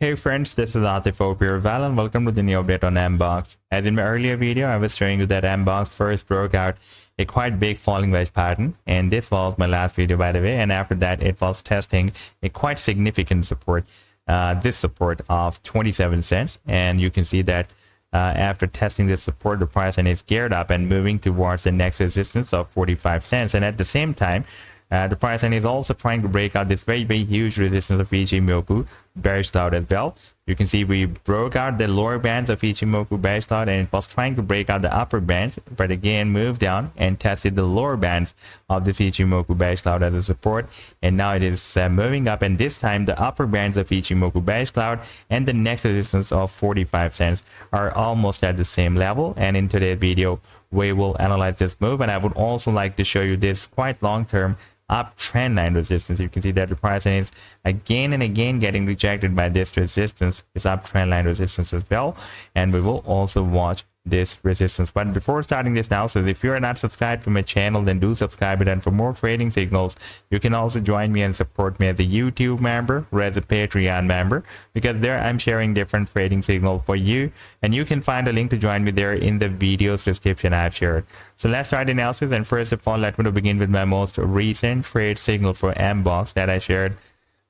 Hey friends, this is Atif Val and welcome to the new update on MBOX. As in my earlier video, I was showing you that MBOX first broke out a quite big falling wedge pattern, and this was my last video by the way, and after that it was testing a quite significant support, this support of 27 cents, and you can see that after testing this support, the price and is geared up and moving towards the next resistance of 45 cents, and at the same time the price is also trying to break out this very huge resistance of Ichimoku bearish cloud as well. You can see we broke out the lower bands of Ichimoku bearish cloud and it was trying to break out the upper bands, but again moved down and tested the lower bands of this Ichimoku bearish cloud as a support, and now it is moving up, and this time the upper bands of Ichimoku bearish cloud and the next resistance of 45 cents are almost at the same level. And in today's video we will analyze this move, and I would also like to show you this quite long-term uptrend line resistance. You can see that the price is again and again getting rejected by this resistance, this uptrend line resistance as well, and we will also watch this resistance. But before starting this now, so if you are not subscribed to my channel, then do subscribe it, and for more trading signals you can also join me and support me as a YouTube member or as a Patreon member, because there I'm sharing different trading signals for you, and you can find a link to join me there in the video's description I've shared. So let's start the analysis, and first of all let me begin with my most recent trade signal for MBOX that I shared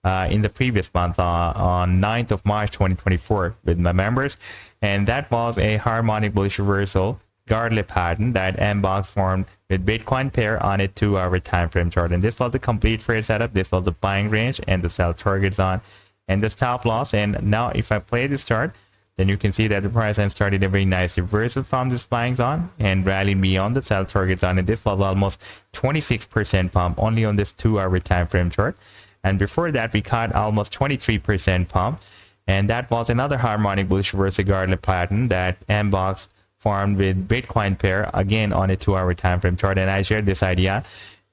in the previous month on 9th of March 2024 with my members, and that was a harmonic bullish reversal guardlet pattern that MBOX formed with Bitcoin pair on a 2-hour time frame chart, and this was the complete trade setup. This was the buying range and the sell target zone and the stop loss. And now if I play this chart, then you can see that the price has started a very nice reversal from this buying zone and rallied beyond the sell target zone, and this was almost 26% pump only on this 2-hour time frame chart. And before that we caught almost 23% pump, and that was another harmonic bullish reversal guardlet pattern that MBOX formed with Bitcoin pair again on a 2-hour time frame chart. And I shared this idea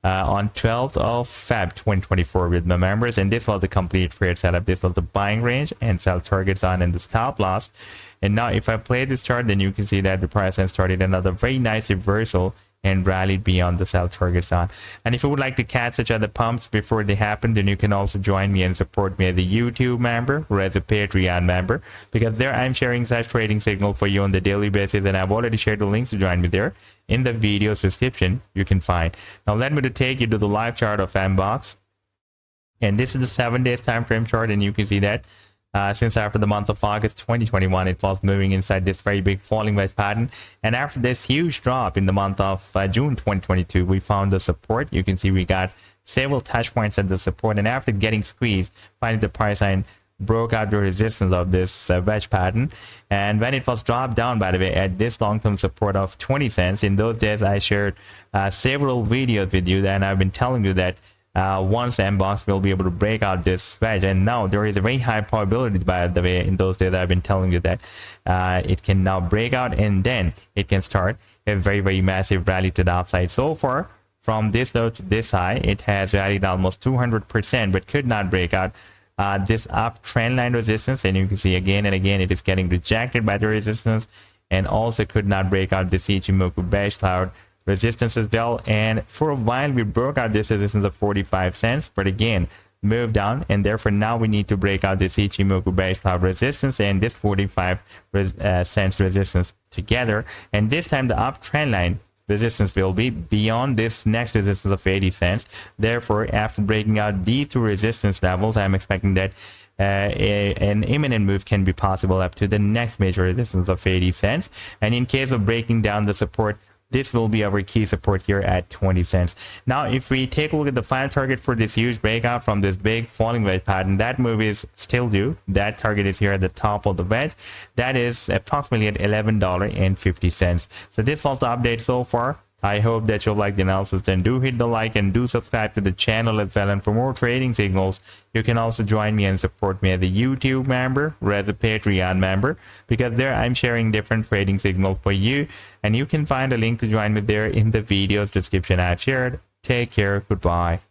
on 12th of Feb 2024 with my members, and this was the complete trade setup. This was the buying range and sell target zone and the stop loss. And now if I play this chart, then you can see that the price has started another very nice reversal and rallied beyond the sell target zone. And if you would like to catch such other pumps before they happen, then you can also join me and support me as a YouTube member or as a Patreon member, because there I'm sharing such trading signal for you on the daily basis, and I've already shared the links to join me there in the video's description you can find. Now let me to take you to the live chart of MBOX, and this is the 7 days time frame chart, and you can see that since after the month of August 2021 it was moving inside this very big falling wedge pattern, and after this huge drop in the month of June 2022 we found the support. You can see we got several touch points at the support, and after getting squeezed finally the price line broke out the resistance of this wedge pattern, and when it was dropped down by the way at this long-term support of 20 cents, in those days I shared several videos with you, and I've been telling you that once MBOX will be able to break out this wedge, and now there is a very high probability by the way in those days I've been telling you that it can now break out and then it can start a very massive rally to the upside. So far from this low to this high it has rallied almost 200%, but could not break out this uptrend line resistance, and you can see again and again it is getting rejected by the resistance, and also could not break out this Ichimoku bearish cloud resistance as well. And for a while we broke out this resistance of 45 cents, but again moved down, and therefore now we need to break out this Ichimoku bearish cloud resistance and this 45 cents resistance together, and this time the uptrend line resistance will be beyond this next resistance of 80 cents. Therefore after breaking out these two resistance levels I'm expecting that an imminent move can be possible up to the next major resistance of 80 cents, and in case of breaking down the support, this will be our key support here at 20 cents. Now if we take a look at the final target for this huge breakout from this big falling wedge pattern, that move is still due. That target is here at the top of the wedge, that is approximately at $11.50. so this was the update so far. I hope that you'll like the analysis, then do hit the like and do subscribe to the channel as well, and for more trading signals you can also join me and support me as a YouTube member or as a Patreon member, because there I'm sharing different trading signals for you, and you can find a link to join me there in the video's description I've shared. Take care, goodbye.